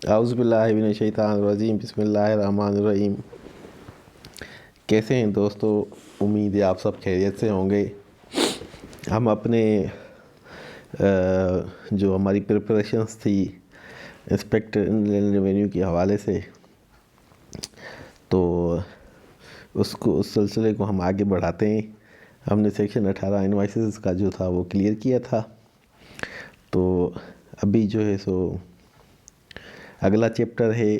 आउज़ुबिल्लाहि मिनश्शैतानिर्रजीम बिस्मिल्लाहिर्रहमानिर्रहीम। कैसे हैं दोस्तों? उम्मीद है आप सब खैरियत से होंगे। हम अपने जो हमारी प्रिपरेशंस थी इंस्पेक्टर इनलैंड रेवेन्यू के हवाले से, तो उस सिलसिले को हम आगे बढ़ाते हैं। हमने सेक्शन 18 इनवॉइसेस का जो था वो क्लियर किया था। तो अभी जो है सो अगला चैप्टर है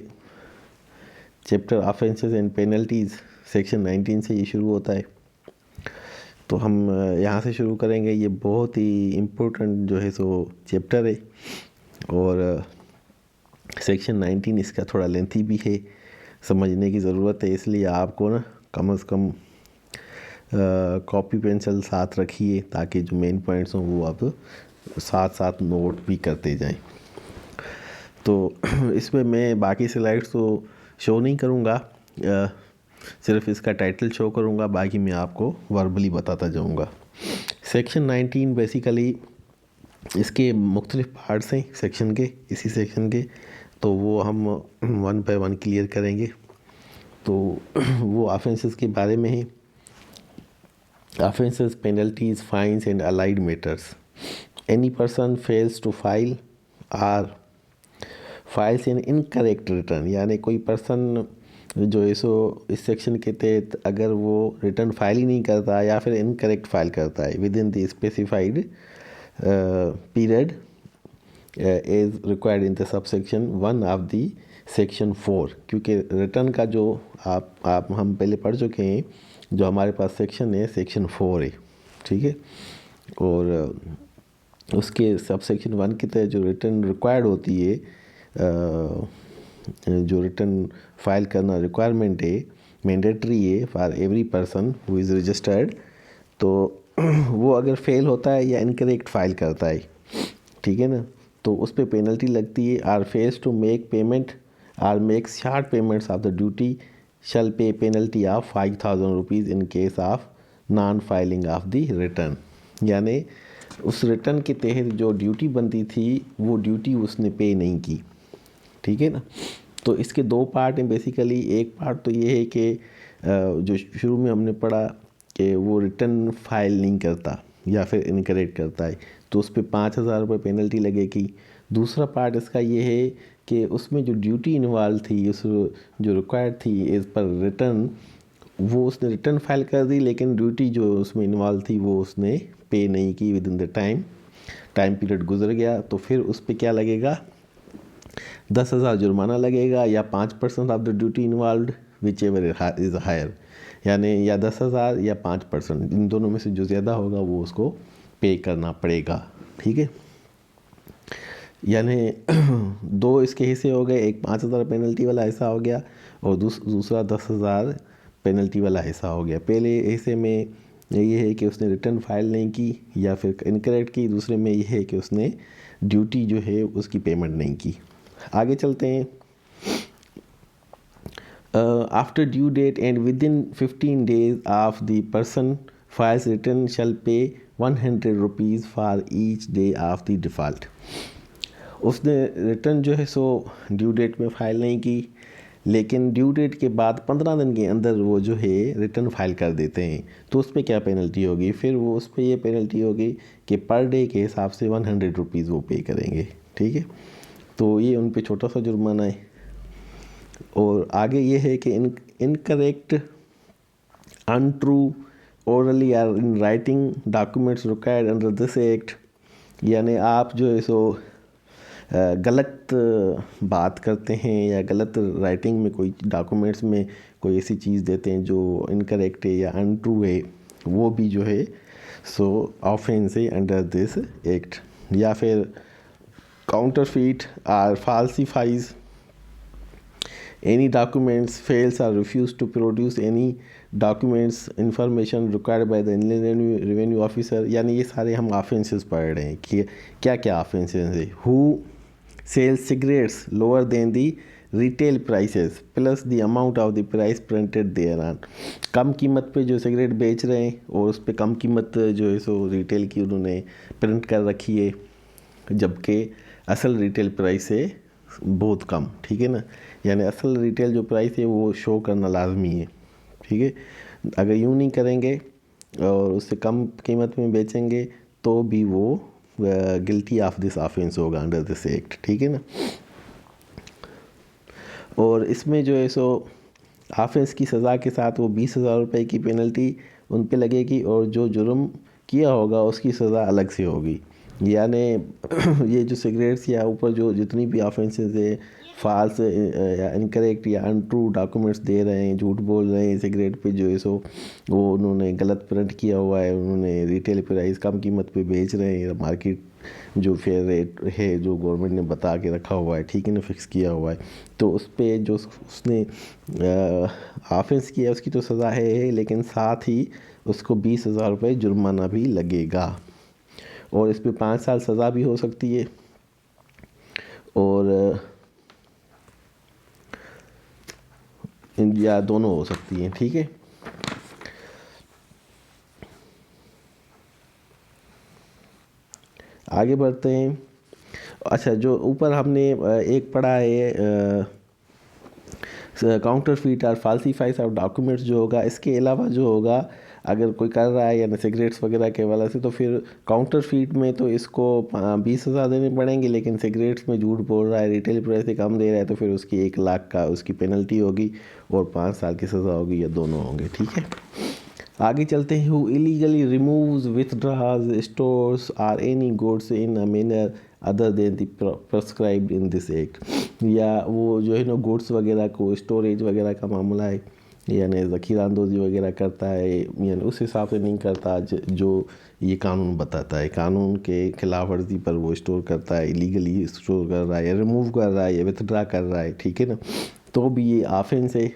chapter offences and penalties. Section 19 से ये शुरू होता है। तो हम यहाँ से शुरू करेंगे। ये बहुत ही इम्पोर्टेंट जो है सो चैप्टर है और सेक्शन 19 इसका थोड़ा लेंथी भी है, समझने की ज़रूरत है। इसलिए आपको ना कम से कम कॉपी पेंसिल साथ रखिए ताकि जो मेन पॉइंट्स हों वो आप साथ साथ नोट भी करते जाएं। तो इसमें मैं बाकी स्लाइड्स तो शो नहीं करूँगा, सिर्फ इसका टाइटल शो करूँगा, बाकी मैं आपको वर्बली बताता जाऊँगा। सेक्शन 19 बेसिकली इसके मुख्तलिफ पार्ट्स हैं सेक्शन के, इसी सेक्शन के, तो वो हम वन बाय वन क्लियर करेंगे। तो वो ऑफेंसेस के बारे में है। Offences, penalties, fines and allied matters. Any person fails to file or files in incorrect return, यानी कोई पर्सन जो है सो इस सेक्शन के तहत अगर वो रिटर्न फाइल ही नहीं करता या फिर इनकरेक्ट फाइल करता है within the specified period as required in the sub section 1 of the section 4, क्योंकि रिटर्न का जो आप हम पहले पढ़ चुके हैं, जो हमारे पास सेक्शन है सेक्शन 4 है, ठीक है। और उसके सब सेक्शन 1 के तहत जो रिटर्न रिक्वायर्ड होती है, जो रिटर्न फाइल करना रिक्वायरमेंट है, मैंडेटरी है for every person who is registered, तो वो अगर फेल होता है या इनकरेक्ट फाइल करता है, ठीक है ना, तो उस पर पेनल्टी लगती है। Or fails to make payment or make short payments of the duty shall pay penalty of 5000 rupees in case of non filing of the return, यानी उस रिटर्न के तहत जो ड्यूटी बनती थी वो ड्यूटी उसने पे नहीं की, ठीक है ना। तो इसके दो पार्ट हैं बेसिकली। एक पार्ट तो ये है कि जो शुरू में हमने पढ़ा कि वो रिटर्न फाइल नहीं करता या फिर इनकरेक्ट करता है, तो उस पर 5000 रुपये पेनल्टी लगेगी। दूसरा पार्ट इसका ये है कि उसमें जो ड्यूटी इन्वॉल्व थी, उस जो रिक्वायर्ड थी एज पर रिटर्न, वो उसने रिटर्न फाइल कर दी, लेकिन ड्यूटी जो उसमें इन्वॉल्व थी वो उसने पे नहीं की with in the time period गुजर गया, तो फिर उस पर क्या लगेगा? 10,000 जुर्माना लगेगा या 5% of the duty involve which ever is higher, यानी या 10,000 या 5%, इन दोनों में से जो ज़्यादा होगा वो उसको पे करना पड़ेगा, ठीक है। यानी दो इसके हिस्से हो गए, एक 5,000 पेनल्टी वाला हिस्सा हो गया और दूसरा 10,000 पेनल्टी वाला हिस्सा हो गया। पहले हिस्से में ये है कि उसने रिटर्न फाइल नहीं की या फिर इनकरेक्ट की, दूसरे में ये है कि उसने ड्यूटी जो है उसकी पेमेंट नहीं की। आगे चलते हैं। After due date and within 15 days of the person files return shall pay 100 rupees for each day of the default. उसने रिटर्न जो है सो ड्यू डेट में फ़ाइल नहीं की, लेकिन ड्यू डेट के बाद 15 दिन के अंदर वो जो है रिटर्न फाइल कर देते हैं, तो उस पर क्या पेनल्टी होगी? फिर वो उस पर ये पेनल्टी होगी कि पर डे के हिसाब से 100 रुपीज़ वो पे करेंगे, ठीक है। तो ये उन पे छोटा सा जुर्माना है। और आगे ये है कि इनकरेक्ट, अनट्रू, ओरली और in writing documents required under this act, यानी आप जो है सो गलत बात करते हैं या गलत राइटिंग में कोई डॉक्यूमेंट्स में कोई ऐसी चीज़ देते हैं जो इनकरेक्ट है या अनट्रू है, वो भी जो है सो ऑफेंस है अंडर दिस एक्ट। या फिर काउंटरफीट और falsifies any documents, fails or refuse to produce any documents information required by the Inland Revenue Officer, यानी ये सारे हम ऑफेंसेस पढ़ रहे हैं कि क्या क्या ऑफेंसेस है। Who sells cigarettes lower than the retail prices plus the amount of the price printed thereon, कम कीमत पे जो सिगरेट बेच रहे हैं और उस पर कम कीमत जो है सो रिटेल की उन्होंने प्रिंट कर रखी है, जबकि असल रिटेल प्राइस से बहुत कम, ठीक है ना। यानी असल रिटेल जो प्राइस है वो शो करना लाजमी है, ठीक है। अगर यूँ नहीं करेंगे और उससे कम कीमत में बेचेंगे तो भी वो गिल्टी ऑफ दिस ऑफेंस होगा अंडर दिस एक्ट, ठीक है ना। और इसमें जो है सो ऑफेंस की सज़ा के साथ वो 20,000 रुपये की पेनल्टी उन पे लगेगी और जो जुर्म किया होगा उसकी सज़ा अलग से होगी। यानी ये जो सिगरेट्स या ऊपर जो जितनी भी ऑफेंसेस है, फाल्स या इनकरेक्ट या अनट्रू डॉक्यूमेंट्स दे रहे हैं, झूठ बोल रहे हैं सिगरेट पे जो है सो वो उन्होंने गलत प्रिंट किया हुआ है, उन्होंने रिटेल प्राइस कम कीमत पे बेच रहे हैं, मार्केट जो फेयर रेट है जो गवर्नमेंट ने बता के रखा हुआ है, ठीक है ना, फिक्स किया हुआ है, तो उस पर जो उसने ऑफेंस किया उसकी तो सज़ा है, लेकिन साथ ही उसको 20,000 रुपये जुर्माना भी लगेगा और इस पर 5 साल सज़ा भी हो सकती है और या दोनों हो सकती हैं, ठीक है। आगे बढ़ते हैं। अच्छा, जो ऊपर हमने एक पढ़ा है काउंटर फीट और फाल्सीफाइज ऑफ डॉक्यूमेंट्स जो होगा, इसके अलावा जो होगा अगर कोई कर रहा है या सिगरेट्स वगैरह के वाला से, तो फिर काउंटर फीट में तो इसको 20,000 देने पड़ेंगे, लेकिन सिगरेट्स में झूठ बोल रहा है, रिटेल प्राइस से कम दे रहा है, तो फिर उसकी 1 लाख का उसकी पेनल्टी होगी और 5 साल की सज़ा होगी, या दोनों होंगे, ठीक है। आगे चलते हैं। Who illegally removes, withdraws, stores or any goods in a manner other than the prescribed in this act, या वो जो है ना गुड्स वगैरह को स्टोरेज वगैरह का मामला है, यानी ज़ख़ीरा अंदोज़ी वगैरह करता है, यानी उस हिसाब से नहीं करता जो ये कानून बताता है, कानून के खिलाफ वर्जी पर वो स्टोर करता है, इलीगली स्टोर कर रहा है या रिमूव कर रहा है या विथड्रा कर रहा है, ठीक है ना, तो भी ये ऑफेंस है।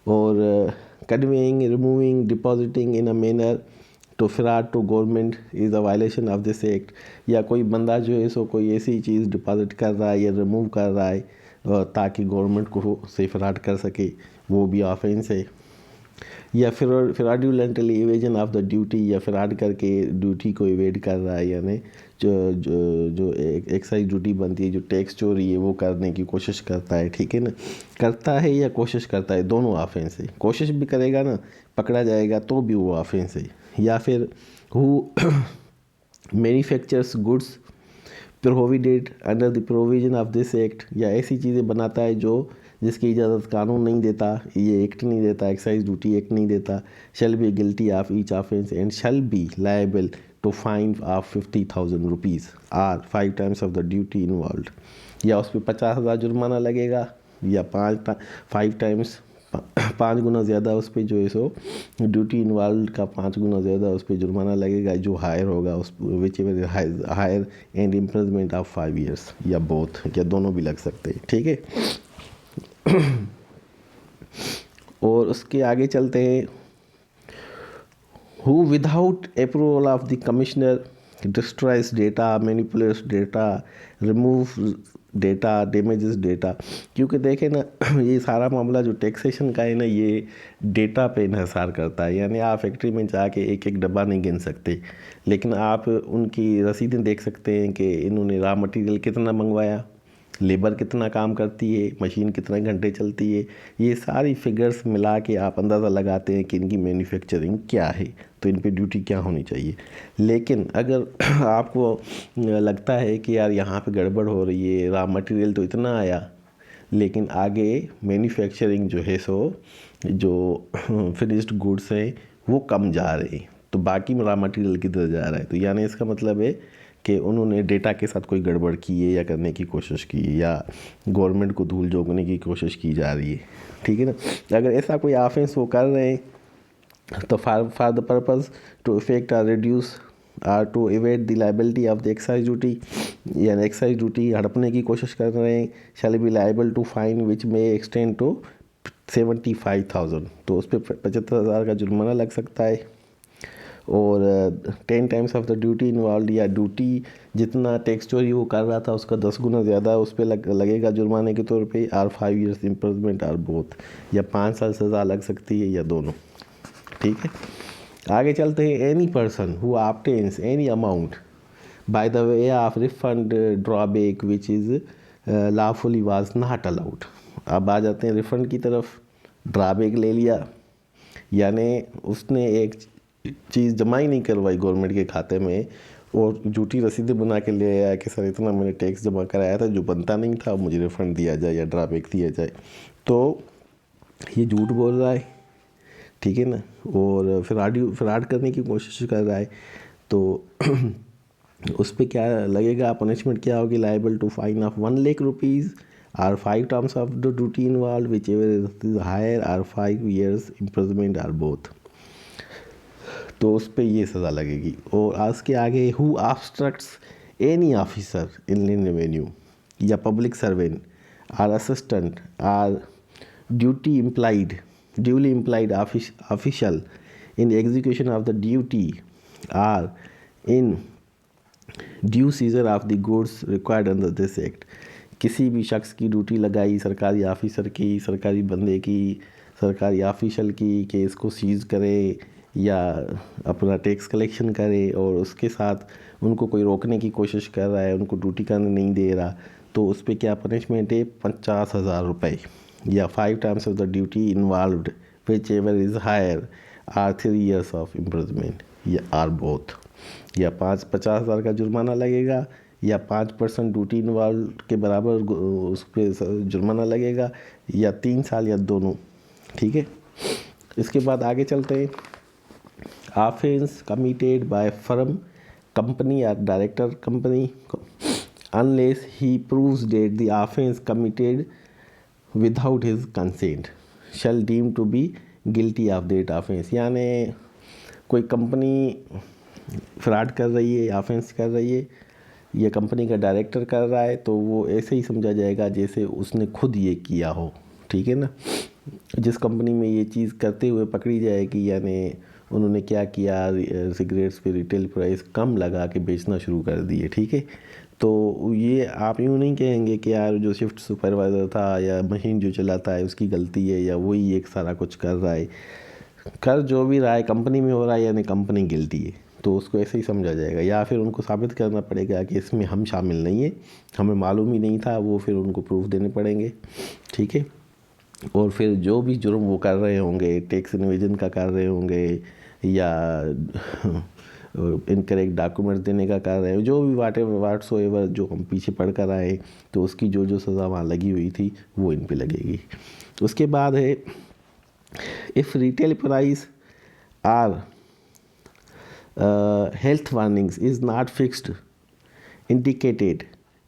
और conveying, removing, depositing in a manner to fraud to government is a violation of this act, या कोई बंदा जो है सो कोई ऐसी चीज़ डिपॉजिट कर रहा है या रिमूव कर रहा है ताकि गवर्नमेंट को से फ्रॉड कर सके, वो भी ऑफेंस है। या fraudulently evasion of the duty, या फ्रॉड करके ड्यूटी को इवेड कर रहा है, यानी जो एक्साइज ड्यूटी बनती है, जो टैक्स चोरी है वो करने की कोशिश करता है, ठीक है ना, करता है या कोशिश करता है, दोनों ऑफेंस है। कोशिश भी करेगा ना, पकड़ा जाएगा तो भी वो ऑफेंस है। या फिर who manufactures goods prohibited under the provision of this act, या ऐसी चीज़ें बनाता है जो जिसकी इजाज़त कानून नहीं देता, ये एक्ट नहीं देता, एक्साइज ड्यूटी एक्ट नहीं देता, shall be guilty of each offence and shall be liable to fine of 50,000 rupees or 5 times of the duty involve, या उस पर 50,000 जुर्माना लगेगा, या 5 टाइम्स 5 गुना ज़्यादा उस पर जो है सो ड्यूटी इन्वॉल्व का 5 गुना ज़्यादा उस पर जुर्माना लगेगा जो हायर होगा, उस which ever higher and imprisonment of 5 years, या बोथ, या दोनों भी लग सकते हैं, ठीक है। और उसके आगे चलते हैं। Who without approval of the commissioner destroys data, manipulates data, remove data, damages data, क्योंकि देखें ना ये सारा मामला जो टैक्सेशन का है ना, ये डेटा पे इन्हिसार करता है। यानी आप फैक्ट्री में जाके एक एक डब्बा नहीं गिन सकते, लेकिन आप उनकी रसीदें देख सकते हैं कि इन्होंने रॉ मटेरियल कितना मंगवाया, लेबर कितना काम करती है, मशीन कितने घंटे चलती है, ये सारी फिगर्स मिला के आप अंदाज़ा लगाते हैं कि इनकी मैन्युफैक्चरिंग क्या है, तो इन पे ड्यूटी क्या होनी चाहिए। लेकिन अगर आपको लगता है कि यार यहाँ पे गड़बड़ हो रही है, रॉ मटेरियल तो इतना आया, लेकिन आगे मैन्युफैक्चरिंग जो है सो जो फिनिश्ड गुड्स हैं वो कम जा रहे हैं, तो बाकी रॉ मटेरियल किधर जा रहा है, तो यानी इसका मतलब है कि उन्होंने डेटा के साथ कोई गड़बड़ की है या करने की कोशिश की है, या गवर्नमेंट को धूल झोंकने की कोशिश की जा रही है, ठीक है ना। अगर ऐसा कोई ऑफेंस वो कर रहे हैं तो for the purpose to effect or reduce or to evade the liability of the excise duty, यानी एक्साइज ड्यूटी हड़पने की कोशिश कर रहे हैं, shall be liable to fine which may extend to 75,000, तो उस पर 75,000 का जुर्माना लग सकता है। और 10 times of the duty involve, या ड्यूटी जितना टैक्स चोरी वो कर रहा था उसका 10 गुना ज़्यादा उस पर लगेगा जुर्माने के तौर पे, or 5 years imprisonment or both, या 5 साल सज़ा लग सकती है, या दोनों, ठीक है। आगे चलते हैं। Any person who obtains any amount by the way of refund drawback which is lawfully was not allowed। अब आ जाते हैं रिफ़ंड की तरफ। ड्राबैक ले लिया, यानी उसने एक चीज़ जमा ही नहीं करवाई गवर्नमेंट के खाते में और झूठी रसीदें बना के ले आया कि सर इतना मैंने टैक्स जमा कराया था जो बनता नहीं था, मुझे रिफ़ंड दिया जाए या ड्राबैक दिया जाए। तो ये झूठ बोल रहा है, ठीक है ना, और फ्रॉड करने की कोशिश कर रहा है। तो उस पर क्या लगेगा, पनिशमेंट क्या होगी, liable to fine of 1 lakh rupees और 5 terms of the duty involve which ever is higher और 5 years इम्प्रिजनमेंट आर बोथ। तो उस पर ये सज़ा लगेगी। और आज के आगे, who obstructs any officer inland revenue या public servant or assistant or duly implied official in execution of the duty or in due seizure of the goods required under this act. किसी भी शख्स की ड्यूटी लगाई, सरकारी officer की, सरकारी बंदे की, सरकारी ऑफिशियल की, कि इसको सीज़ करे या अपना टैक्स कलेक्शन करे और उसके साथ उनको कोई रोकने की कोशिश कर रहा है, उनको ड्यूटी करने नहीं दे रहा, तो उस पर क्या पनिशमेंट है, 50,000 रुपये या 5 times of the duty involved which ever is higher or 3 years of imprisonment या आर बोथ। या 50,000 का जुर्माना लगेगा या 5% ड्यूटी इन्वॉल्व के बराबर उस पर जुर्माना लगेगा या 3 साल या दोनों, ठीक है। इसके बाद आगे चलते हैं। Offence committed by firm, company और director company unless he proves that the offence committed without his consent shall deem to be guilty of that offence. यानी कोई कंपनी फ्रॉड कर रही है, ऑफेंस कर रही है, या कंपनी का डायरेक्टर कर रहा है, तो वो ऐसे ही समझा जाएगा जैसे उसने खुद ये किया हो, ठीक है ना। जिस कंपनी में ये चीज़ करते हुए पकड़ी जाएगी, यानी उन्होंने क्या किया, सिगरेट्स पे रिटेल प्राइस कम लगा के बेचना शुरू कर दिए, ठीक है। तो ये आप यूँ नहीं कहेंगे कि यार जो शिफ्ट सुपरवाइज़र था या मशीन जो चलाता है उसकी गलती है या वही एक सारा कुछ कर रहा है। कर जो भी रहा है कंपनी में हो रहा है, यानी कंपनी गिल्टी है, तो उसको ऐसे ही समझा जाएगा। या फिर उनको साबित करना पड़ेगा कि इसमें हम शामिल नहीं है, हमें मालूम ही नहीं था, वो फिर उनको प्रूफ देने पड़ेंगे, ठीक है। और फिर जो भी जुर्म वो कर रहे होंगे, टैक्स इन्वेजन का कर रहे होंगे या इनकरेक्ट डॉक्यूमेंट्स देने का कर रहे हैं, जो भी वाट्स एवर जो हम पीछे पढ़ कर आए, तो उसकी जो जो सज़ा वहाँ लगी हुई थी वो इन पे लगेगी। उसके बाद है, if retail price or health warnings is not fixed, indicated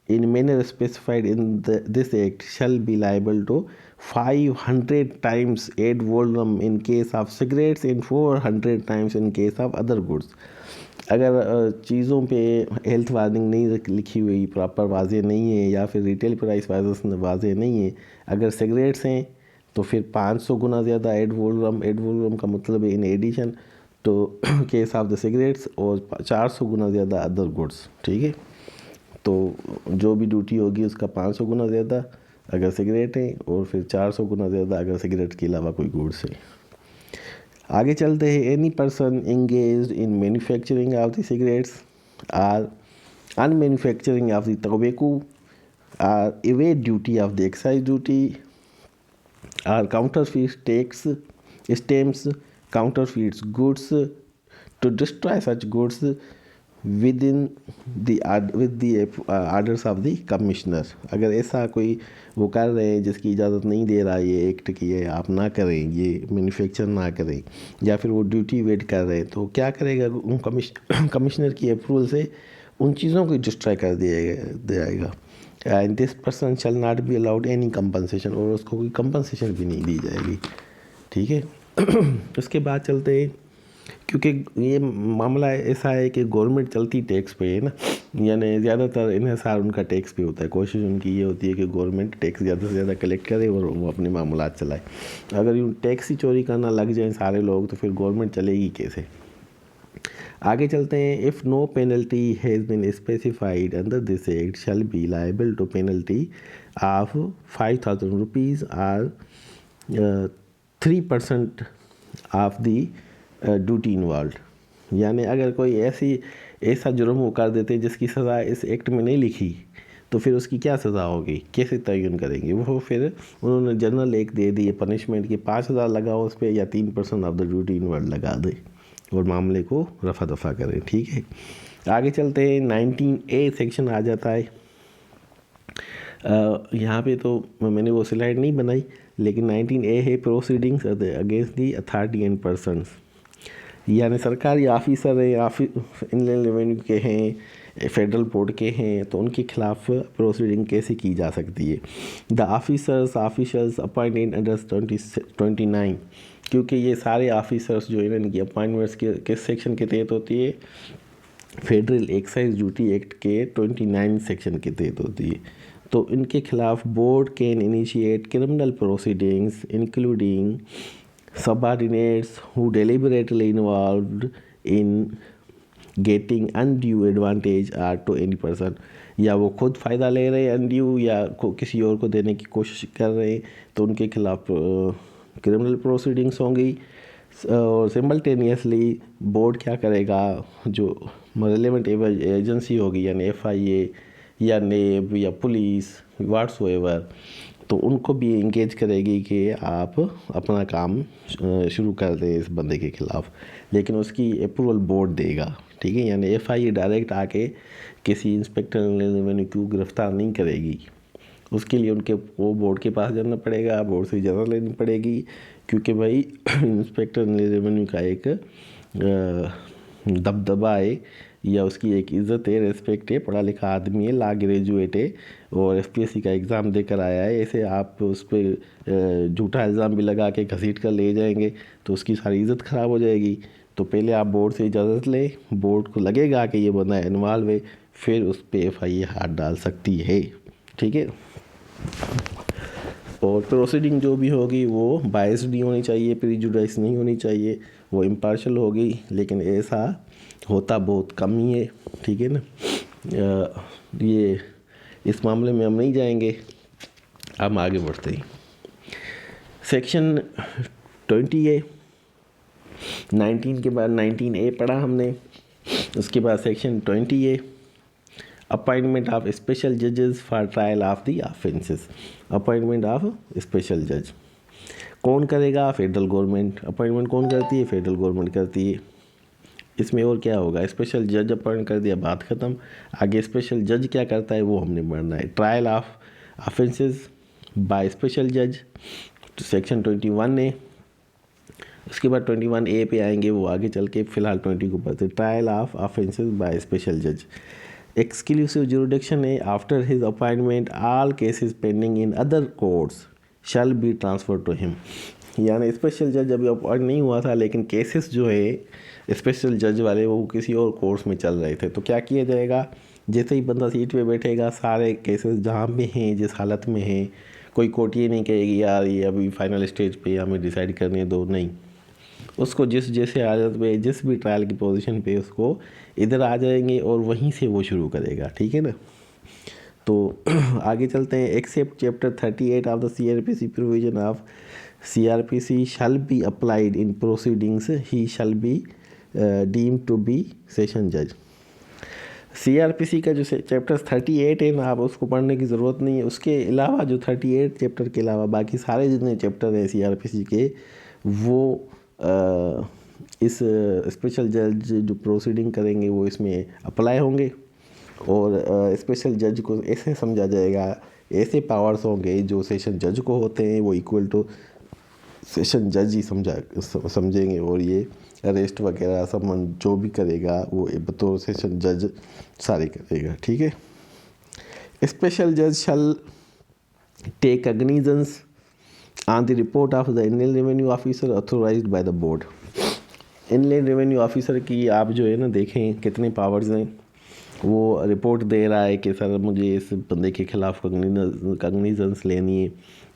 in manner specified in this act shall be liable to 500 times ad valorem in case of cigarettes and 400 times in case of other goods। अगर चीज़ों पे health warning नहीं लिखी हुई, proper वाजे नहीं है, या फिर रिटेल प्राइस वाजे नहीं है, अगर सिगरेट्स हैं तो फिर 500 गुना ज़्यादा एड वोलरम का मतलब है इन एडिशन तो केस ऑफ द सिगरेट्स, और 400 गुना ज़्यादा अदर गुड्स, ठीक है। तो जो भी ड्यूटी होगी उसका 500 गुना ज़्यादा अगर सिगरेट है, और फिर 400 गुना ज़्यादा अगर सिगरेट के अलावा कोई गुड्स है। आगे चलते हैं। Any person engaged in manufacturing of the cigarettes or unmanufacturing of the tobacco or evade duty of the excise duty or counterfeit tax stamps counterfeits goods to destroy such goods with the orders of the commissioner। अगर ऐसा कोई वो कर रहे हैं जिसकी इजाज़त नहीं दे रहा ये एक्ट की है, आप ना करें, ये मैन्युफैक्चर ना करें, या फिर वो ड्यूटी वेट कर रहे हैं, तो क्या करेगा, उन कमिश्नर की अप्रूवल से उन चीज़ों को डिस्ट्रॉय कर दिया जाएगा। And this person shall not be allowed any compensation, और उसको कोई कंपनसेशन भी नहीं दी जाएगी, ठीक है। उसके बाद चलते हैं, क्योंकि ये मामला ऐसा है कि गवर्नमेंट चलती टैक्स पे है ना, यानी ज़्यादातर इन्हिसार उनका टैक्स पे होता है। कोशिश उनकी ये होती है कि गवर्नमेंट टैक्स ज़्यादा से ज़्यादा कलेक्ट करे और वो अपने मामलात चलाए। अगर यूँ टैक्स ही चोरी करना लग जाए सारे लोग, तो फिर गवर्नमेंट चलेगी कैसे। आगे चलते हैं। If no penalty has been specified under this act shall be liable to penalty of 5,000 rupees or 3% of the duty involve. यानी अगर कोई ऐसा जुर्म वो कर देते जिसकी सज़ा इस एक्ट में नहीं लिखी, तो फिर उसकी क्या सज़ा होगी, कैसे तयन करेंगे वो? फिर उन्होंने जनरल एक दे दी पनिशमेंट कि 5,000 लगाओ उस पर या 3% ऑफ द ड्यूटी इनवर्ड लगा दे और मामले को रफा दफा करें। ठीक है, आगे चलते हैं। 19A सेक्शन आ जाता है। यहाँ पे तो मैंने वो स्लाइड नहीं बनाई, लेकिन 19A है proceedings against the authority and persons, यानी सरकारी ऑफिसर हैं, इनलैंड रेवेन्यू के हैं, फेडरल बोर्ड के हैं, तो उनके खिलाफ प्रोसीडिंग कैसे की जा सकती है। द ऑफिशल्स अपॉइंटेड अंडर 29, क्योंकि ये सारे ऑफिसर्स जो है इनकी अपॉइंटमेंट्स किस सेक्शन के तहत होती है? फेडरल एक्साइज ड्यूटी एक्ट के 29 सेक्शन के तहत होती है। तो इनके खिलाफ board can initiate criminal proceedings including subordinates who deliberately involved in getting undue advantage are to any person, या वो खुद फ़ायदा ले रहे हैं अनड्यू या किसी और को देने की कोशिश कर रहे हैं, तो उनके खिलाफ क्रिमिनल प्रोसीडिंग्स होंगी। और सिम्पल्टेनियसली बोर्ड क्या करेगा, जो रेलेवेंट एजेंसी होगी यानी FIA या नेब या पुलिस व्हाट्सएवर, तो उनको भी इंगेज करेगी कि आप अपना काम शुरू कर दें इस बंदे के ख़िलाफ़, लेकिन उसकी अप्रूवल बोर्ड देगा। ठीक है, यानी FIA डायरेक्ट आके किसी इंस्पेक्टर रेवेन्यू को गिरफ्तार नहीं करेगी, उसके लिए उनके वो बोर्ड के पास जाना पड़ेगा, बोर्ड से इजाज़त लेनी पड़ेगी, क्योंकि भाई इंस्पेक्टर रेवेन्यू का एक दबदबा है या उसकी एक इज़्ज़त है, रेस्पेक्ट है, पढ़ा लिखा आदमी है, ला ग्रेजुएट है और FPSC का एग्ज़ाम देकर आया है। ऐसे आप उस पर झूठा इल्ज़ाम भी लगा के घसीट कर ले जाएंगे तो उसकी सारी इज़्ज़त ख़राब हो जाएगी। तो पहले आप बोर्ड से इजाज़त लें, बोर्ड को लगेगा कि ये बंदा इन्वॉल्व है, फिर उस पर FIA हाथ डाल सकती है। ठीक है, और प्रोसीडिंग जो भी होगी वो बायस्ड नहीं होनी चाहिए, प्रीजुडाइज नहीं होनी चाहिए, वो इम्पार्शल होगी, लेकिन ऐसा होता बहुत कम ही है। ठीक है ना, ये इस मामले में हम नहीं जाएंगे, हम आगे बढ़ते हैं। सेक्शन 20A, 19 के बाद 19A पढ़ा हमने, उसके बाद section 20A appointment of special जजेस for trial of the offences. Appointment of special जज कौन करेगा? Federal government. अपॉइंटमेंट कौन करती है? फेडरल गवर्नमेंट करती है। इसमें और क्या होगा, स्पेशल जज अपॉइंट कर दिया, बात ख़त्म। आगे स्पेशल जज क्या करता है वो हमने पढ़ना है। Trial of offences by special जज, सेक्शन 21 है। उसके बाद 21A पे आएंगे, वो आगे चल के फ़िलहाल 20 को पढ़ते। Trial of offences by special जज एक्सक्लूसिव जुरिडिक्शन है। After his appointment all cases pending in other courts shall be transfer to him, यानी स्पेशल जज अभी अपॉइंट नहीं हुआ था, लेकिन केसेस जो है स्पेशल जज वाले वो किसी और कोर्ट्स में चल रहे थे, तो क्या किया जाएगा? जैसे ही बंदा सीट पे बैठेगा, सारे केसेस जहाँ पे हैं, जिस हालत में हैं, कोई कोर्ट ये नहीं कहेगी यार ये अभी फाइनल स्टेज पे हमें डिसाइड करने दो, नहीं, उसको जैसे हालत में जिस भी ट्रायल की पोजीशन पे उसको इधर आ जाएंगे और वहीं से वो शुरू करेगा। ठीक है ना, तो आगे चलते हैं। Except chapter 38 of the CRPC provision of CRPC shall be applied in proceedings he shall be deemed to be session जज। CRPC का जो चैप्टर 38 है ना, आप उसको पढ़ने की ज़रूरत नहीं है। उसके अलावा जो 38 चैप्टर के अलावा बाकी सारे जितने चैप्टर हैं CRPC के, वो इस स्पेशल जज जो प्रोसीडिंग करेंगे वो इसमें अप्लाई होंगे, और स्पेशल जज को ऐसे समझा जाएगा, ऐसे पावर्स होंगे जो सेशन जज को होते हैं वो इक्वल टू सेशन जज ही समझेंगे, और ये अरेस्ट वगैरह संबंध जो भी करेगा वो बतौर सेशन जज सारे करेगा। ठीक है, स्पेशल जज shall take cognizance on the report of the inland revenue officer authorised by the board. Inland revenue officer की आप जो है ना देखें कितने पावर्स हैं, वो रिपोर्ट दे रहा है कि सर मुझे इस बंदे के ख़िलाफ़ कॉग्निजेंस लेनी है,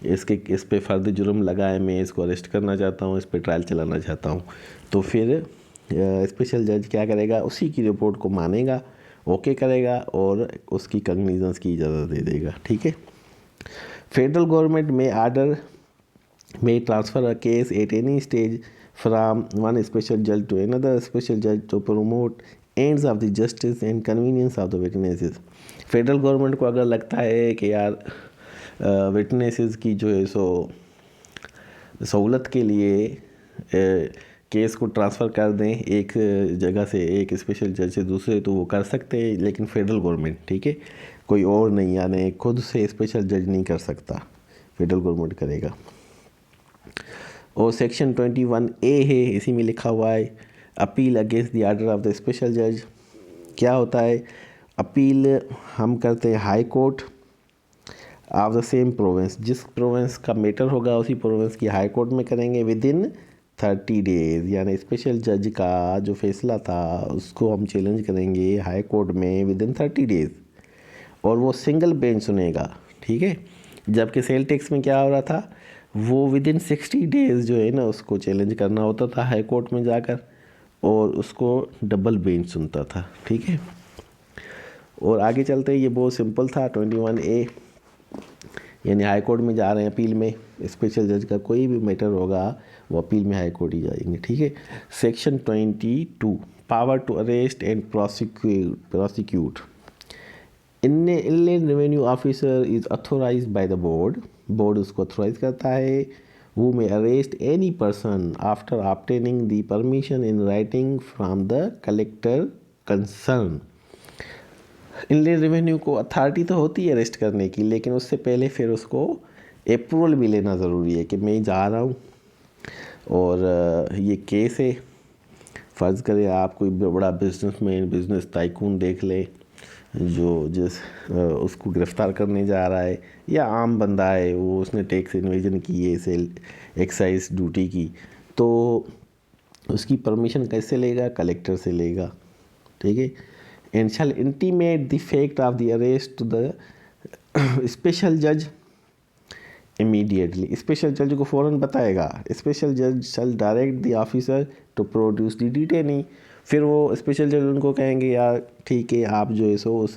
इस पे फ़र्द जुर्म लगा है, मैं इसको अरेस्ट करना चाहता हूँ, इस पे ट्रायल चलाना चाहता हूँ। तो फिर स्पेशल जज क्या करेगा, उसी की रिपोर्ट को मानेगा, ओके करेगा और उसकी कॉग्निजेंस की इजाज़त दे देगा। ठीक है, फेडरल गवर्नमेंट में order may transfer a case at any stage from one special judge to another special judge to promote ends of the justice and convenience of the witnesses. Federal government को अगर लगता है कि यार witnesses की जो है सो सहूलत के लिए केस को ट्रांसफ़र कर दें एक जगह से, एक स्पेशल जज से दूसरे, तो वो कर सकते हैं, लेकिन फेडरल गवर्नमेंट, ठीक है, कोई और नहीं, यानी खुद से स्पेशल जज नहीं कर सकता, फेडरल गवर्नमेंट करेगा। और सेक्शन 21A है, इसी में लिखा हुआ है appeal against the order of the special जज। क्या होता है? अपील हम करते हैं high court of the same province, जिस प्रोविंस का मैटर होगा उसी प्रोविंस की हाई कोर्ट में करेंगे विद इन 30 डेज़, यानी स्पेशल जज का जो फैसला था उसको हम चैलेंज करेंगे हाई कोर्ट में विद इन 30 डेज़, और वो सिंगल बेंच सुनेगा, ठीक है। जबकि सेल टैक्स में क्या हो रहा था, वो विद इन 60 डेज़ जो है ना उसको चैलेंज करना होता था हाई कोर्ट में जाकर, और उसको डबल बेंच सुनता था, ठीक है। और आगे चलते ये बहुत सिंपल था। 21A यानी हाई कोर्ट में जा रहे हैं अपील में, स्पेशल जज का कोई भी मैटर होगा वो अपील में हाई कोर्ट ही जाएंगे, ठीक है। Section 22 power to arrest and prosecute. Inland revenue officer is authorise by the board, board उसको अथोराइज करता है। who may arrest any person after obtaining the permission in writing from the collector concerned। Inland revenue को authority तो होती है arrest करने की, लेकिन उससे पहले फिर उसको अप्रूवल भी लेना ज़रूरी है कि मैं जा रहा हूँ और ये केस है। फ़र्ज़ करें आप कोई बड़ा बिजनेसमैन, बिजनेस टाइकून देख ले जो उसको गिरफ़्तार करने जा रहा है, या आम बंदा है वो उसने टैक्स इन्वेजन की है, सेल एक्साइज ड्यूटी की, तो उसकी परमिशन कैसे लेगा? कलेक्टर से लेगा, ठीक है। And shall intimate the fact of the arrest to the special जज इमीडिएटली, स्पेशल जज को फ़ौरन बताएगा। स्पेशल जज shall direct the officer to produce the detainee. फिर वो स्पेशल जज उनको कहेंगे यार ठीक है, आप जो है सो उस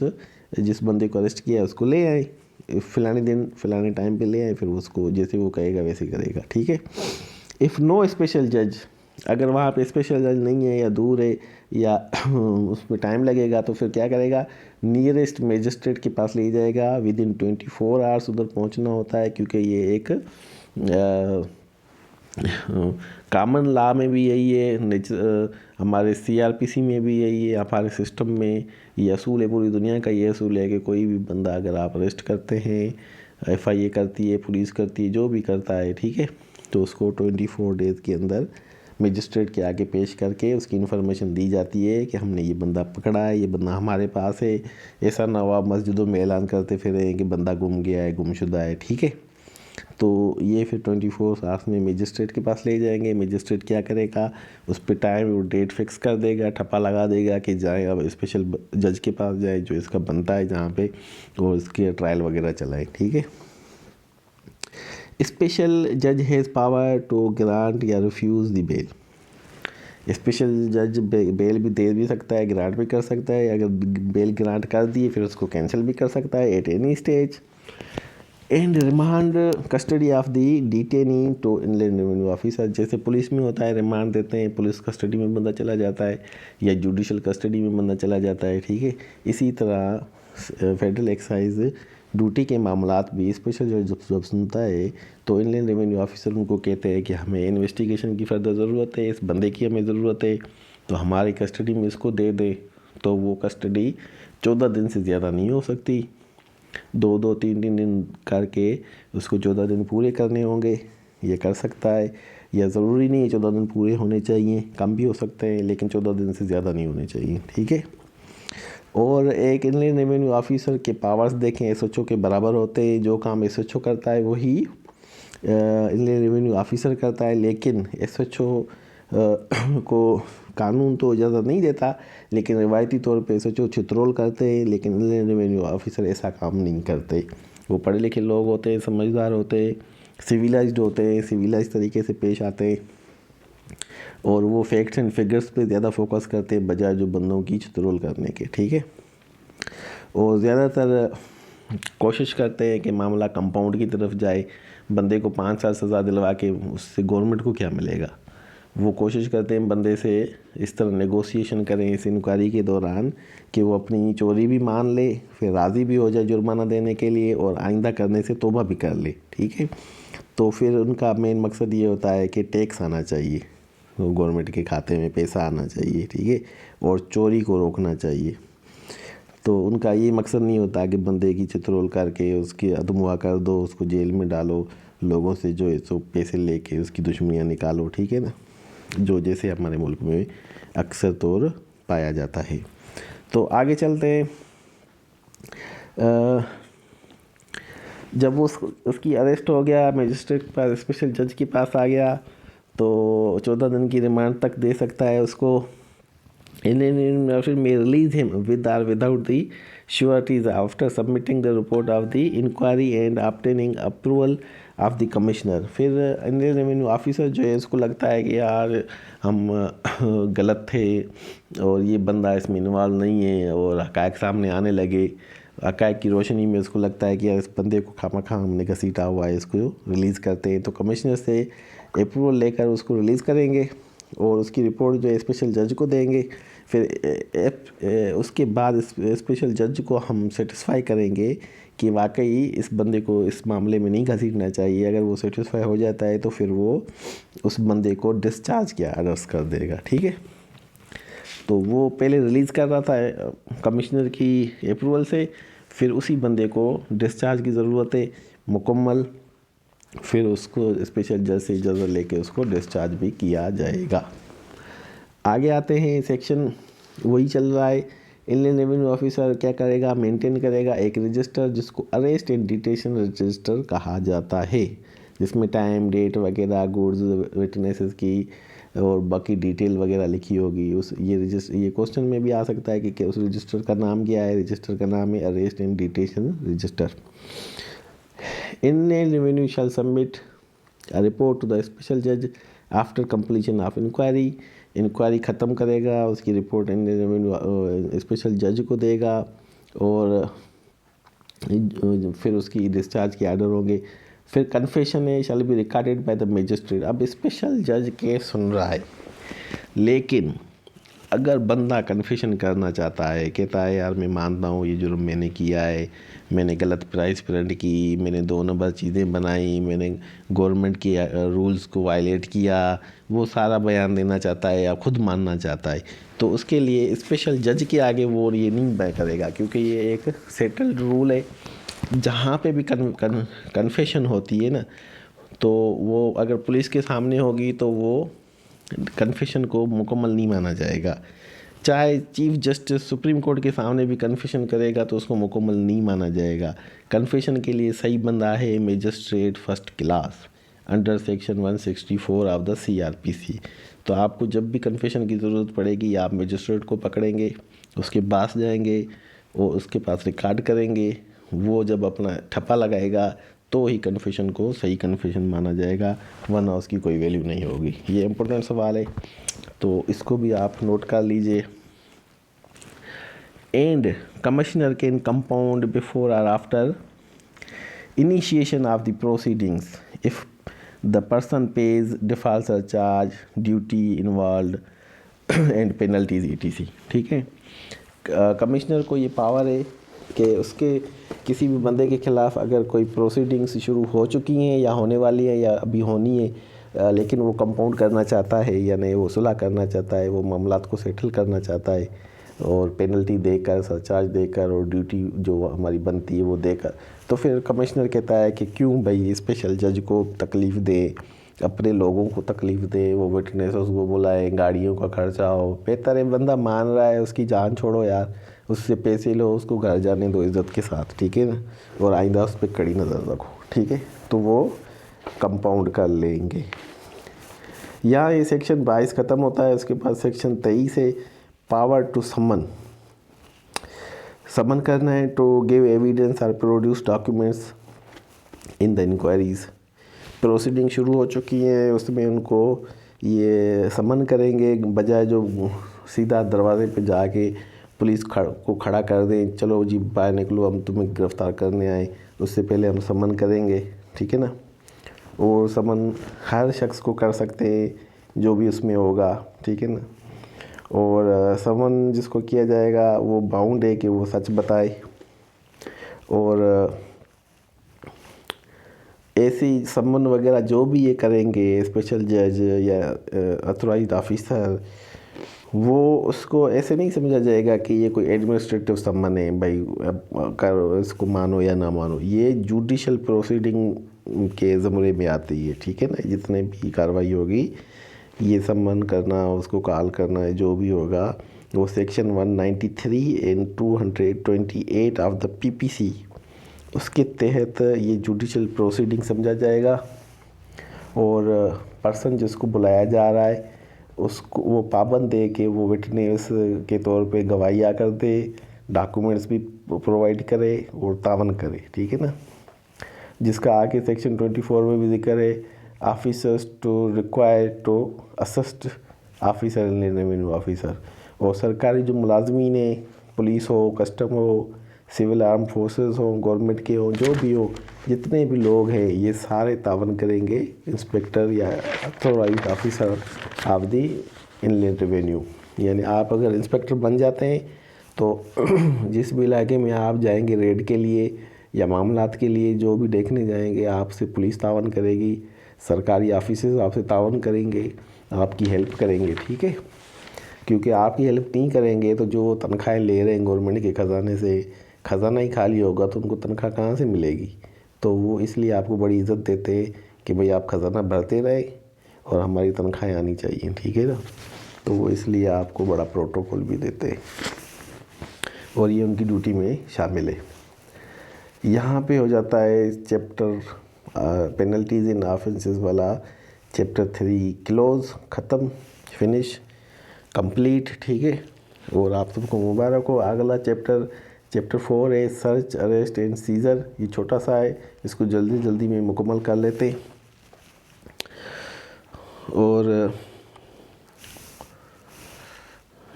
जिस बंदे को अरेस्ट किया उसको ले आए, फ़लाने दिन फ़लाने टाइम पे ले आए, फिर उसको जैसे वो कहेगा वैसे करेगा, ठीक है। इफ़ नो स्पेशल जज, अगर वहाँ पे स्पेशल जज नहीं है या दूर है या उसमें टाइम लगेगा, तो फिर क्या करेगा? नियरेस्ट मजिस्ट्रेट के पास ले जाएगा। विद इन 24 आवर्स उधर पहुँचना होता है, क्योंकि ये एक कॉमन लॉ में भी यही है, हमारे CRPC में भी यही है, हमारे सिस्टम में ये असूल है, पूरी दुनिया का ये असूल है कि कोई भी बंदा अगर आप अरेस्ट करते हैं, FIA करती है, पुलिस करती है, जो भी करता है, ठीक है, तो उसको 24 डेज़ के अंदर मजिस्ट्रेट के आगे पेश करके उसकी इन्फॉर्मेशन दी जाती है कि हमने ये बंदा पकड़ा है, ये बंदा हमारे पास है। ऐसा ना हो आप मस्जिदों में ऐलान करते फिरें कि बंदा गुम गया है, गुमशुदा है, ठीक है। तो ये फिर 24 आवर्स में मजिस्ट्रेट के पास ले जाएंगे। मजिस्ट्रेट क्या करेगा? उस पर टाइम और डेट फिक्स कर देगा, ठप्पा लगा देगा कि जाए अब स्पेशल जज के पास जाए जो इसका बनता है जहाँ पे, और इसके ट्रायल वगैरह चलाए, ठीक है। स्पेशल जज हैज़ पावर टू ग्रांट या रिफ्यूज़ द बेल। स्पेशल जज बेल भी दे भी सकता है, ग्रांट भी कर सकता है। अगर बेल ग्रांट कर दिए फिर उसको कैंसिल भी कर सकता है at any stage. And remand custody of the detainee to inland revenue officer, जैसे पुलिस में होता है, रिमांड देते हैं, पुलिस कस्टडी में बंदा चला जाता है या जुडिशल कस्टडी में बंदा चला जाता है, ठीक है। इसी तरह फेडरल एक्साइज ड्यूटी के मामलात भी स्पेशल जज जब सुनता है तो इनलैंड रेवेन्यू ऑफिसर उनको कहते हैं कि हमें इन्वेस्टिगेशन की फ़र्दर ज़रूरत है, इस बंदे की हमें ज़रूरत है, तो हमारी कस्टडी में इसको दे दे। तो वो कस्टडी 14 दिन से ज़्यादा नहीं हो सकती, 2-3 दिन करके उसको 14 दिन पूरे करने होंगे, ये कर सकता है। या ज़रूरी नहीं है 14 दिन पूरे होने चाहिए, कम भी हो सकते हैं, लेकिन 14 दिन से ज़्यादा नहीं होने चाहिए, ठीक है। और एक इनलैंड रेवेन्यू ऑफिसर के पावर्स देखें SHO के बराबर होते हैं। जो काम SHO करता है वही इनलैंड रेवेन्यू ऑफिसर करता है, लेकिन SHO को कानून तो इजाज़त नहीं देता, लेकिन रिवायती तौर पे SHO छितरोल करते हैं, लेकिन इनलैंड रेवेन्यू ऑफिसर ऐसा काम नहीं करते। वो पढ़े लिखे लोग होते हैं, समझदार होते हैं, सिविलाइज्ड होते हैं, सिविलाइज तरीके से पेश आते हैं, और वो फैक्ट्स एंड फिगर्स पे ज़्यादा फोकस करते हैं बजाय जो बंदों की छितरोल करने के, ठीक है। और ज़्यादातर कोशिश करते हैं कि मामला कंपाउंड की तरफ जाए, बंदे को 5 साल सज़ा दिलवा के उससे गवर्नमेंट को क्या मिलेगा, वो कोशिश करते हैं बंदे से इस तरह नेगोशिएशन करें इस इंक्वायरी के दौरान कि वो अपनी चोरी भी मान ले, फिर राज़ी भी हो जाए जुर्माना देने के लिए और आइंदा करने से तौबा भी कर ले। ठीक है, तो फिर उनका मेन मकसद ये होता है कि टैक्स आना चाहिए, गवर्नमेंट के खाते में पैसा आना चाहिए। ठीक है, और चोरी को रोकना चाहिए। तो उनका ये मकसद नहीं होता कि बंदे की चित्रोल करके उसकी अदमुआ कर दो, उसको जेल में डालो, लोगों से जो है सो पैसे लेके उसकी दुश्मनियाँ निकालो। ठीक है ना, जो जैसे हमारे मुल्क में अक्सर तौर पाया जाता है। तो आगे चलते हैं। जब उसकी अरेस्ट हो गया, मजिस्ट्रेट के पास, स्पेशल जज के पास आ गया, तो 14 दिन की रिमांड तक दे सकता है उसको। May release him with or without the sureties after submitting the report of the inquiry and obtaining approval of the commissioner। फिर इंडियन रेवेन्यू ऑफिसर जो है उसको लगता है कि यार हम गलत थे और ये बंदा इसमें इन्वॉल्व नहीं है और हक़ाइक़ सामने आने लगे, हक़ाइक़ की रोशनी में उसको लगता है कि यार इस बंदे को खामखा हमने घसीटा हुआ है, इसको रिलीज़ करते हैं। तो कमिश्नर से अप्रूवल लेकर उसको रिलीज़ करेंगे और उसकी रिपोर्ट जो है स्पेशल जज को देंगे। फिर उसके बाद स्पेशल जज को हम सेटिस्फाई करेंगे कि वाकई इस बंदे को इस मामले में नहीं घसीटना चाहिए। अगर वो सेटिस्फाई हो जाता है तो फिर वो उस बंदे को डिस्चार्ज किया आर्डर्स कर देगा। ठीक है, तो वो पहले रिलीज़ कर रहा था कमिश्नर की अप्रूवल से, फिर उसी बंदे को डिस्चार्ज की ज़रूरत है मुकम्मल, फिर उसको स्पेशल जज से इजाज़त लेके उसको डिस्चार्ज भी किया जाएगा। आगे आते हैं, सेक्शन वही चल रहा है। इंडियन रेवेन्यू ऑफिसर क्या करेगा, मेंटेन करेगा एक रजिस्टर जिसको अरेस्ट एंड डिटेशन रजिस्टर कहा जाता है, जिसमें टाइम, डेट वगैरह, गुड्स, विटनेसेस की और बाकी डिटेल वगैरह लिखी होगी। ये क्वेश्चन में भी आ सकता है कि उस रजिस्टर का नाम क्या है। रजिस्टर का नाम है arrest and detention register. Indian revenue shall submit a report to the special जज आफ्टर कंप्लीशन ऑफ इंक्वायरी ख़त्म करेगा, उसकी रिपोर्ट इंडियन रेवेन्यू स्पेशल जज को देगा और फिर उसकी डिस्चार्ज के आर्डर होंगे। फिर कन्फेशन है shall be recorded by the magistrate. अब स्पेशल जज केस सुन रहा है, लेकिन अगर बंदा कन्फेशन करना चाहता है, कहता है यार मैं मानता हूँ ये जुर्म मैंने किया है, मैंने गलत प्राइस प्रिंट की, मैंने 2 नंबर चीज़ें बनाई, मैंने गवर्नमेंट की रूल्स को वायलेट किया, वो सारा बयान देना चाहता है या खुद मानना चाहता है, तो उसके लिए स्पेशल जज के आगे वो ये नहीं बयान करेगा, क्योंकि ये एक सेटल्ड रूल है। जहाँ पे भी कन्फेशन होती है ना, तो वो अगर पुलिस के सामने होगी तो वो कन्फेशन को मुकम्मल नहीं माना जाएगा। चाहे चीफ जस्टिस सुप्रीम कोर्ट के सामने भी कन्फेशन करेगा तो उसको मुकम्मल नहीं माना जाएगा। कन्फेशन के लिए सही बंदा है magistrate first class under section 164 of the CRPC। तो आपको जब भी कन्फेशन की ज़रूरत पड़ेगी आप मजिस्ट्रेट को पकड़ेंगे, उसके पास जाएंगे और उसके पास रिकॉर्ड करेंगे। वो जब अपना ठप्पा लगाएगा तो ही कन्फेशन को सही कन्फेशन माना जाएगा, वरना उसकी कोई वैल्यू नहीं होगी। ये इम्पोर्टेंट सवाल है, तो इसको भी आप नोट कर लीजिए। And commissioner can compound before और after initiation of the proceedings if the person pays default charge duty involve and penalties ETC। ठीक है, कमिश्नर को ये पावर है कि उसके किसी भी बंदे के ख़िलाफ़ अगर कोई प्रोसीडिंग्स शुरू हो चुकी हैं या होने वाली है या अभी होनी है, लेकिन वो कंपाउंड करना चाहता है या नहीं, वो सुलह करना चाहता है, वो मामलात को सेटल करना चाहता है और पेनल्टी देकर, सरचार्ज देकर और ड्यूटी जो हमारी बनती है वो देकर, तो फिर कमिश्नर कहता है कि क्यों भाई स्पेशल जज को तकलीफ़ दे, अपने लोगों को तकलीफ़ दे, वो विटनेस को बुलाए, गाड़ियों का खर्चा हो। बेहतर है बंदा मान रहा है उसकी जान छोड़ो यार, उससे पैसे लो, उसको घर जाने दो इज़्ज़त के साथ। ठीक है ना, और आइंदा उस पर कड़ी नज़र रखो। ठीक है, तो वो कंपाउंड कर लेंगे। यहाँ ये सेक्शन 22 ख़त्म होता है। उसके बाद सेक्शन 23 है पावर टू समन करना है, टू गिव एविडेंस और produce documents in the enquiries. Proceeding शुरू हो चुकी है, उसमें उनको ये समन करेंगे, बजाय जो सीधा दरवाजे पे जाके पुलिस को खड़ा कर दें, चलो जी बाहर निकलो हम तुम्हें गिरफ़्तार करने आए, उससे पहले हम समन करेंगे। ठीक है ना, और समन हर शख्स को कर सकते हैं जो भी उसमें होगा, ठीक है ना। और समन जिसको किया जाएगा वो बाउंड है कि वो सच बताए, और ऐसी समन वगैरह जो भी ये करेंगे स्पेशल जज या अथोराइज्ड ऑफिसर, वो उसको ऐसे नहीं समझा जाएगा कि ये कोई एडमिनिस्ट्रेटिव समन है भाई, अब करो इसको मानो या ना मानो। ये जुडिशल प्रोसीडिंग के ज़मरे में आती है, ठीक है ना। जितने भी कार्रवाई होगी, ये सम्मन करना, उसको कॉल करना, जो भी होगा वो section 193 and 228 of the PPC, उसके तहत ये जुडिशल प्रोसीडिंग समझा जाएगा। और पर्सन जिसको बुलाया जा रहा है उसको वो पाबंद है कि वो विटनेस के तौर पे गवाहियाँ कर दे, डॉक्यूमेंट्स भी प्रोवाइड करे और तावन करे, ठीक है ना। जिसका आगे सेक्शन 24 में भी जिक्र है, officers to require to assist officer and revenue officer. और सरकारी जो मुलाजमीन है, पुलिस हो, कस्टम हो, सिविल आर्म फोर्सेस हो, गवर्नमेंट के हो, जो भी हो, जितने भी लोग हैं ये सारे तावन करेंगे इंस्पेक्टर या authorised officer of the inland revenue. यानी आप अगर इंस्पेक्टर बन जाते हैं तो जिस भी इलाके में आप जाएंगे रेड के लिए या मामलात के लिए, जो भी देखने जाएंगे, आपसे पुलिस तावन करेगी, सरकारी ऑफिसर्स आपसे तावन करेंगे, आपकी हेल्प करेंगे, ठीक है। क्योंकि आपकी हेल्प नहीं करेंगे तो जो तनख्वाहें ले रहे हैं गवर्नमेंट के ख़जाने से, ख़जाना ही खाली होगा तो उनको तनख्वाह कहाँ से मिलेगी। तो वो इसलिए आपको बड़ी इज़्ज़त देते हैं कि भाई आप ख़जाना भरते रहे और हमारी तनख्वाहें आनी चाहिए, ठीक है ना। तो वो इसलिए आपको बड़ा प्रोटोकॉल भी देते हैं और ये उनकी ड्यूटी में शामिल है। यहाँ पे हो जाता है चैप्टर पेनल्टीज़ इन ऑफेंसेस वाला चैप्टर 3 क्लोज, ख़त्म, फिनिश, कंप्लीट, ठीक है। और आप सबको मुबारक हो। अगला चैप्टर 4 है सर्च, अरेस्ट एंड सीजर। ये छोटा सा है, इसको जल्दी जल्दी में मुकम्मल कर लेते हैं। और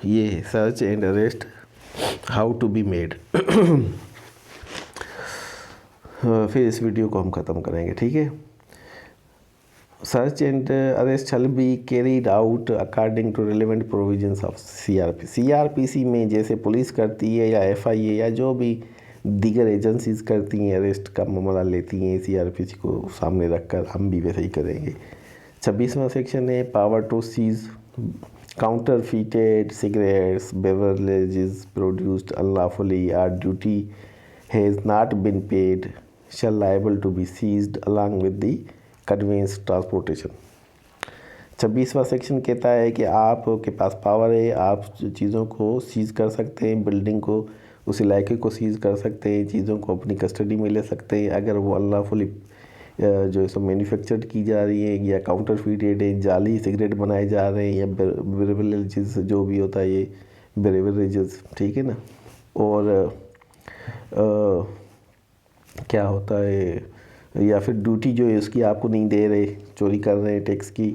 ये search and arrest how to be made. फिर इस वीडियो को हम ख़त्म करेंगे, ठीक है। Search and arrest shall be carried out according to relevant provisions of CRPC में जैसे पुलिस करती है या एफआईए या जो भी दीगर एजेंसीज करती हैं, अरेस्ट का मामला लेती हैं सीआरपीसी को सामने रखकर, हम भी वैसे ही करेंगे। 26वां सेक्शन है power to seize counterfeited cigarettes, beverages produced unlawfully or duty has not been paid shall liable to be seized along with the conveyance transportation। 26वां सेक्शन कहता है कि आपके पास पावर है, आप चीज़ों को सीज़ कर सकते हैं, बिल्डिंग को, उस इलाके को सीज़ कर सकते हैं, चीज़ों को अपनी कस्टडी में ले सकते हैं अगर वो अनलॉफुली जो है सो मैन्युफैक्चर्ड की जा रही है या काउंटरफीटेड है, जाली सिगरेट बनाए जा रहे हैं या बेवरेजेस जो भी होता है ये बेवरेजेस, ठीक है ना। और क्या होता है, या फिर ड्यूटी जो है उसकी आपको नहीं दे रहे, चोरी कर रहे हैं टैक्स की,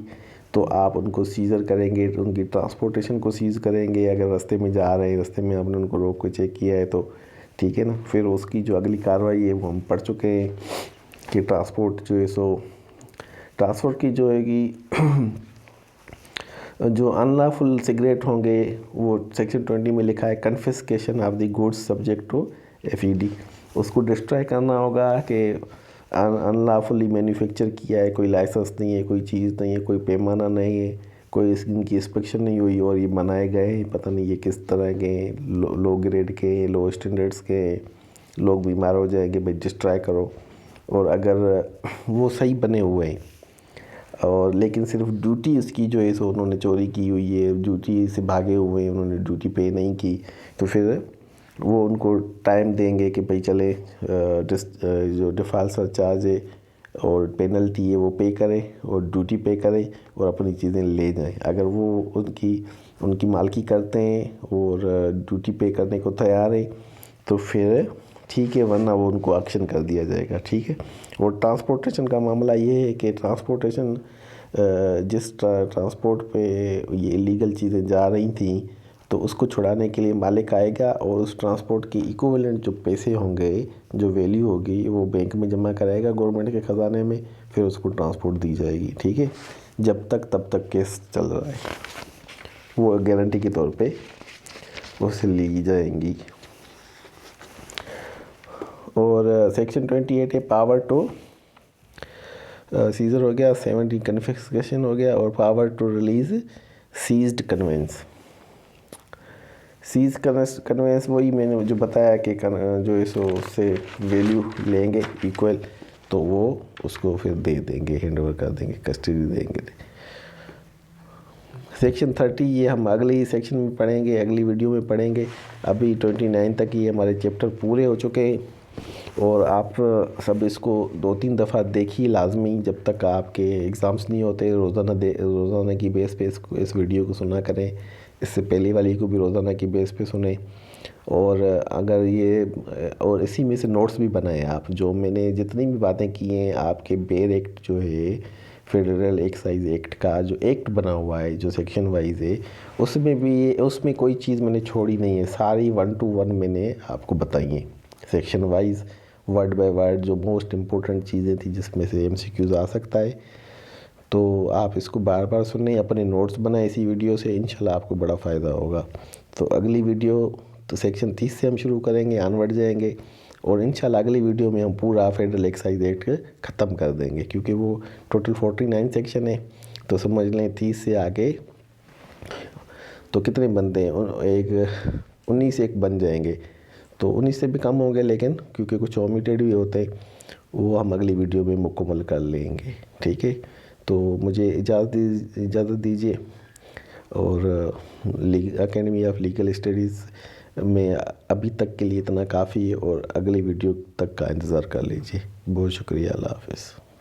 तो आप उनको सीज़र करेंगे, तो उनकी ट्रांसपोर्टेशन को सीज़ करेंगे। अगर रास्ते में जा रहे हैं, रास्ते में आपने उनको रोक के चेक किया है तो ठीक है ना। फिर उसकी जो अगली कार्रवाई है वो हम पढ़ चुके हैं कि ट्रांसपोर्ट जो है सो ट्रांसपोर्ट की जो है कि जो अनलॉफुल सिगरेट होंगे वो सेक्शन 20 में लिखा है confiscation of the goods subject to FED. उसको डिस्ट्रॉय करना होगा कि अनलॉफुली मैन्युफैक्चर किया है, कोई लाइसेंस नहीं है, कोई चीज़ नहीं है, कोई पैमाना नहीं है, कोई इनकी इंस्पेक्शन नहीं हुई और ये बनाए गए हैं, पता नहीं ये किस तरह के लो ग्रेड के, लो स्टैंडर्ड्स के, लोग बीमार हो जाएंगे, भाई डिस्ट्रॉय करो। और अगर वो सही बने हुए हैं और लेकिन सिर्फ ड्यूटी उसकी जो है सो उन्होंने चोरी की हुई है, ड्यूटी से भागे हुए हैं, उन्होंने ड्यूटी पे नहीं की, तो फिर वो उनको टाइम देंगे कि भाई चले जो डिफ़ॉल्ट सरचार्ज है और पेनल्टी है वो पे करें और ड्यूटी पे करें और अपनी चीज़ें ले जाएं। अगर वो उनकी मालकी करते हैं और ड्यूटी पे करने को तैयार है तो फिर ठीक है, वरना वो उनको एक्शन कर दिया जाएगा, ठीक है। और ट्रांसपोर्टेशन का मामला ये है कि जिस ट्रांसपोर्ट पे ये इलीगल चीज़ें जा रही थी तो उसको छुड़ाने के लिए मालिक आएगा और उस ट्रांसपोर्ट के इक्विवेलेंट जो पैसे होंगे, जो वैल्यू होगी, वो बैंक में जमा कराएगा गवर्नमेंट के ख़जाने में, फिर उसको ट्रांसपोर्ट दी जाएगी। ठीक है, जब तक तब तक केस चल रहा है, वो गारंटी के तौर पे उससे ली जाएंगी। और सेक्शन 28 है पावर टू सीजर हो गया, 70 कन्फिस्केशन हो गया, और power to release seized conveyance. Seize conveyance वही मैंने जो बताया कि जो इसो उससे वैल्यू लेंगे इक्वल, तो वो उसको फिर दे देंगे, हैंड ओवर कर देंगे, कस्टडी देंगे। सेक्शन 30 ये हम अगले ही सेक्शन में पढ़ेंगे, अगली वीडियो में पढ़ेंगे। अभी 29 तक ही हमारे चैप्टर पूरे हो चुके हैं, और आप सब इसको 2-3 दफ़ा देखिए लाजमी, जब तक आपके एग्ज़ाम्स नहीं होते। रोज़ाना की बेस पे इस वीडियो को सुना करें, इससे पहले वाली को भी रोज़ाना की बेस पे सुने। और अगर ये और इसी में से नोट्स भी बनाएं आप, जो मैंने जितनी भी बातें की हैं, आपके बेर एक्ट जो है, फेडरल एक्साइज एक्ट का जो एक्ट बना हुआ है, जो सेक्शन वाइज है, उसमें कोई चीज़ मैंने छोड़ी नहीं है, सारी 1 to 1 मैंने आपको बताई है section wise, word by word, जो मोस्ट इम्पोर्टेंट चीज़ें थी जिसमें से MCQs आ सकता है। तो आप इसको बार बार सुनें, अपने नोट्स बनाएं इसी वीडियो से, इंशाल्लाह आपको बड़ा फ़ायदा होगा। तो अगली वीडियो तो सेक्शन 30 से हम शुरू करेंगे, आनवर्ड जाएंगे, और इंशाल्लाह अगली वीडियो में हम पूरा फेडरल एक्साइज एक्ट ख़त्म कर देंगे, क्योंकि वो टोटल 49 सेक्शन है। तो समझ लें 30 से आगे तो कितने बनते हैं, 19 एक बन जाएंगे, तो 19 से भी कम होंगे, लेकिन क्योंकि कुछ ओमिटेड भी होते हैं, वो हम अगली वीडियो में मुकम्मल कर लेंगे। ठीक है, तो मुझे इजाज़त दीजिए, और एकेडमी ऑफ लीगल स्टडीज़ में अभी तक के लिए इतना काफ़ी है, और अगली वीडियो तक का इंतज़ार कर लीजिए। बहुत शुक्रिया, अल्लाह हाफ़िज़।